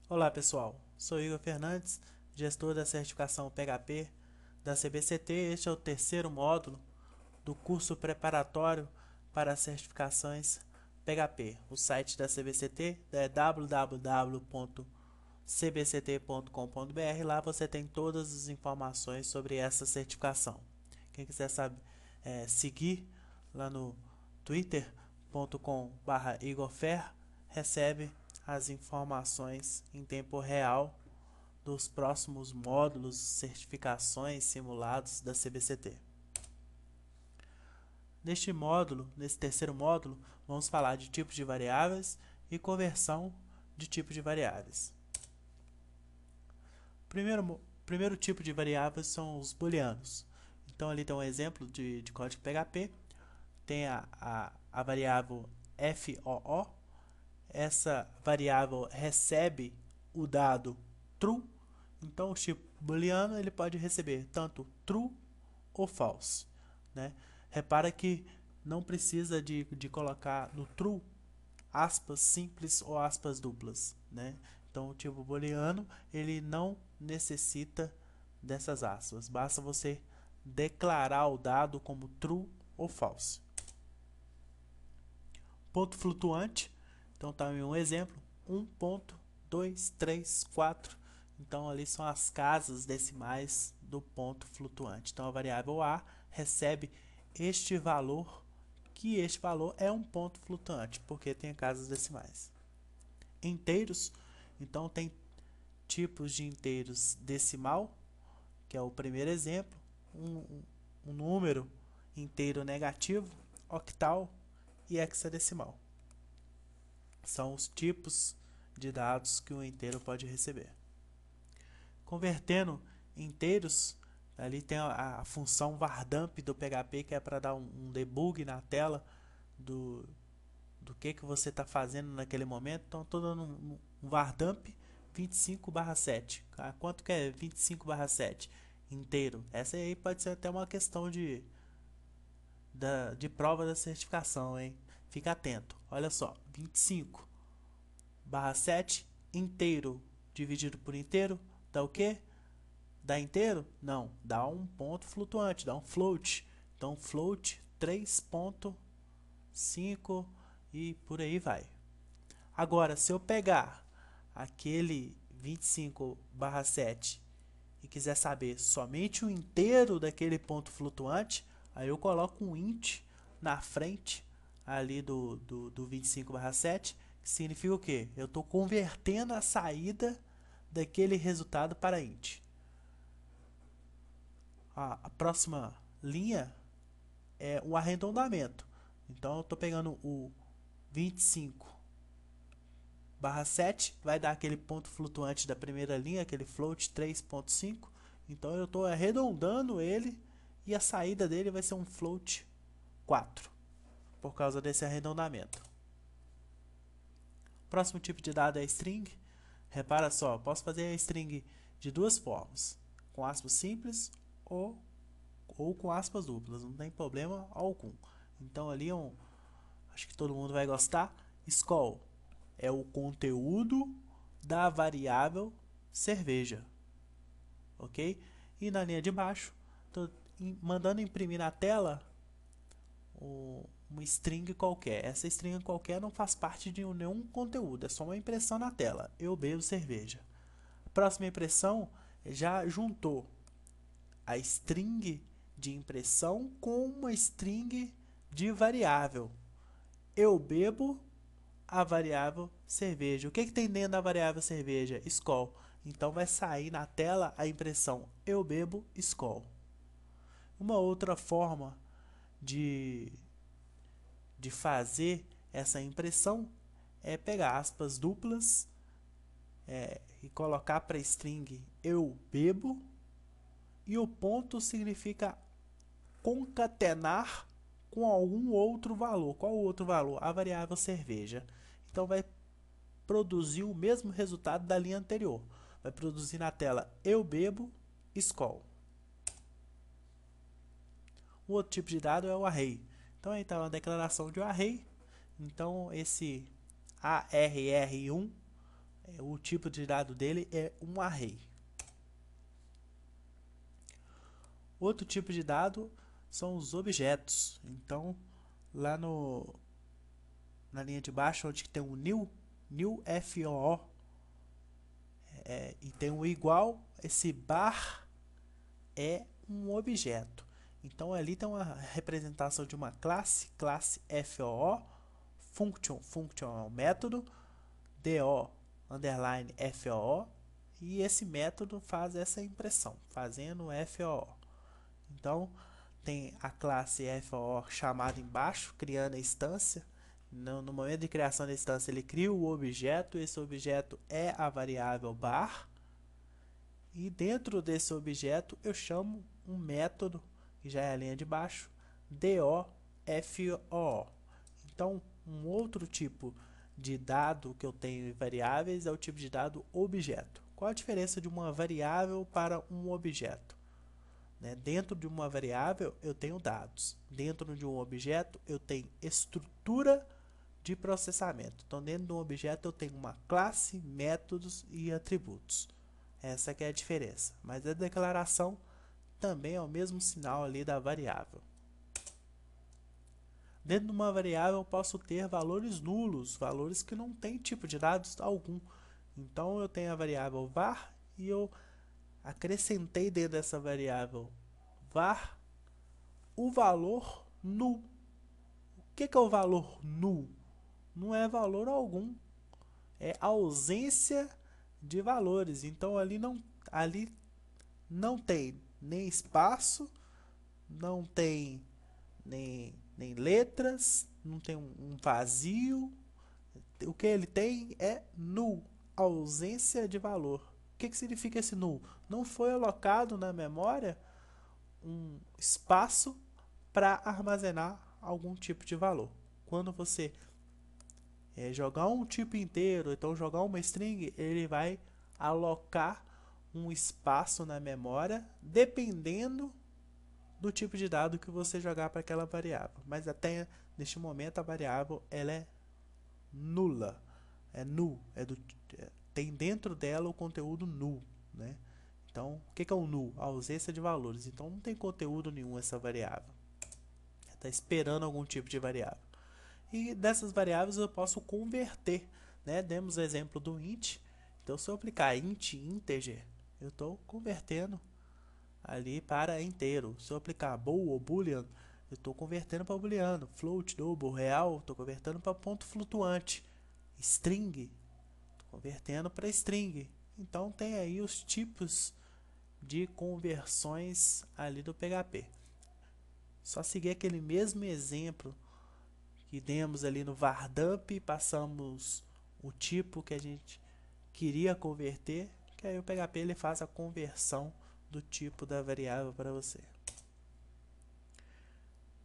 Olá pessoal, sou Igor Fernandes, gestor da certificação PHP da CBCT. Este é o terceiro módulo do curso preparatório para certificações PHP. O site da CBCT é www.cbct.com.br. Lá você tem todas as informações sobre essa certificação. Quem quiser seguir lá no twitter.com/igorfer recebe as informações em tempo real dos próximos módulos, certificações, simulados da CBCT. Nesse terceiro módulo, vamos falar de tipos de variáveis e conversão de tipos de variáveis. Primeiro tipo de variáveis são os booleanos. Então ali tem um exemplo de código PHP. Tem a variável FOO. Essa variável recebe o dado true. Então o tipo booleano ele pode receber tanto true ou false, né? Repara que não precisa de colocar no true aspas simples ou aspas duplas, né? Então o tipo booleano ele não necessita dessas aspas, basta você declarar o dado como true ou false. Ponto flutuante, então tá em um exemplo, 1 ponto, 2, 3, 4, então ali são as casas decimais do ponto flutuante. Então a variável A recebe este valor, que este valor é um ponto flutuante, porque tem casas decimais. Inteiros, então tem tipos de inteiros decimal, que é o primeiro exemplo, um número inteiro negativo, octal e hexadecimal. São os tipos de dados que um inteiro pode receber. Convertendo inteiros, ali tem a função vardamp do PHP, que é para dar um debug na tela do que você está fazendo naquele momento. Então estou dando um vardamp 25/7. Quanto que é 25/7? Inteiro. Essa aí pode ser até uma questão de prova da certificação, hein? Fica atento. Olha só, 25/7 inteiro dividido por inteiro dá o quê? Dá inteiro? Não, dá um ponto flutuante, dá um float. Então float 3.5 e por aí vai. Agora, se eu pegar aquele 25/7 e quiser saber somente o inteiro daquele ponto flutuante, aí eu coloco um int na frente ali do 25/7, que significa o quê? Eu estou convertendo a saída daquele resultado para int. A próxima linha é o arredondamento. Então eu estou pegando o 25/7, vai dar aquele ponto flutuante da primeira linha, aquele float 3.5. Então eu estou arredondando ele e a saída dele vai ser um float 4, por causa desse arredondamento. Próximo tipo de dado é string. Repara só, posso fazer a string de duas formas, com aspas simples ou com aspas duplas, não tem problema algum. Então ali acho que todo mundo vai gostar. Skol é o conteúdo da variável cerveja, ok? E na linha de baixo, estou mandando imprimir na tela uma string qualquer. Essa string qualquer não faz parte de nenhum conteúdo, é só uma impressão na tela. Eu bebo cerveja. A próxima impressão já juntou a string de impressão com uma string de variável. Eu bebo a variável cerveja. O que tem dentro da variável cerveja? Skol. Então vai sair na tela a impressão eu bebo Skol. Uma outra forma de fazer essa impressão é pegar aspas duplas e colocar para string eu bebo, e o ponto significa concatenar com algum outro valor. Qual o outro valor? A variável cerveja. Então vai produzir o mesmo resultado da linha anterior. Vai produzir na tela eu bebo Skol. O outro tipo de dado é o array. Então aí está uma declaração de um array. Então esse ARR1 O tipo de dado dele é um array. Outro tipo de dado são os objetos. Então, lá na linha de baixo, onde tem um new FOO, e tem um igual, esse bar é um objeto. Então, ali tem uma representação de uma classe FOO, function é um método, do underline FOO, e esse método faz essa impressão, fazendo FOO. Então, tem a classe FOO chamada embaixo, criando a instância. No momento de criação da instância, ele cria o objeto. Esse objeto é a variável bar. E dentro desse objeto, eu chamo um método, que já é a linha de baixo, DOFO. Então, um outro tipo de dado que eu tenho em variáveis é o tipo de dado objeto. Qual a diferença de uma variável para um objeto? Dentro de uma variável eu tenho dados, dentro de um objeto eu tenho estrutura de processamento. Então, dentro de um objeto eu tenho uma classe, métodos e atributos. Essa que é a diferença. Mas a declaração também é o mesmo sinal ali da variável. Dentro de uma variável eu posso ter valores nulos, valores que não têm tipo de dados algum. Então, eu tenho a variável var e eu acrescentei dentro dessa variável var o valor null. O que é o valor null? Não é valor algum, é ausência de valores. Então ali não tem nem espaço, não tem nem letras, não tem um vazio. O que ele tem é null, ausência de valor. O que significa esse null? Não foi alocado na memória um espaço para armazenar algum tipo de valor. Quando você jogar um tipo inteiro, então jogar uma string, ele vai alocar um espaço na memória dependendo do tipo de dado que você jogar para aquela variável. Mas até neste momento a variável ela é nula, é null, tem dentro dela o conteúdo null, né? Então, o que é um null? A ausência de valores. Então, não tem conteúdo nenhum essa variável. Está esperando algum tipo de variável. E dessas variáveis eu posso converter. Demos o exemplo do int. Então, se eu aplicar int integer, eu estou convertendo ali para inteiro. Se eu aplicar bool ou boolean, eu estou convertendo para booleano. Float, double, real, estou convertendo para ponto flutuante. String, estou convertendo para string. Então, tem aí os tipos de conversões ali do PHP. Só seguir aquele mesmo exemplo que demos ali no vardump, passamos o tipo que a gente queria converter, que aí o PHP ele faz a conversão do tipo da variável para você.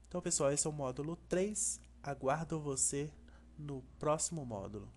Então, pessoal, esse é o módulo 3. Aguardo você no próximo módulo.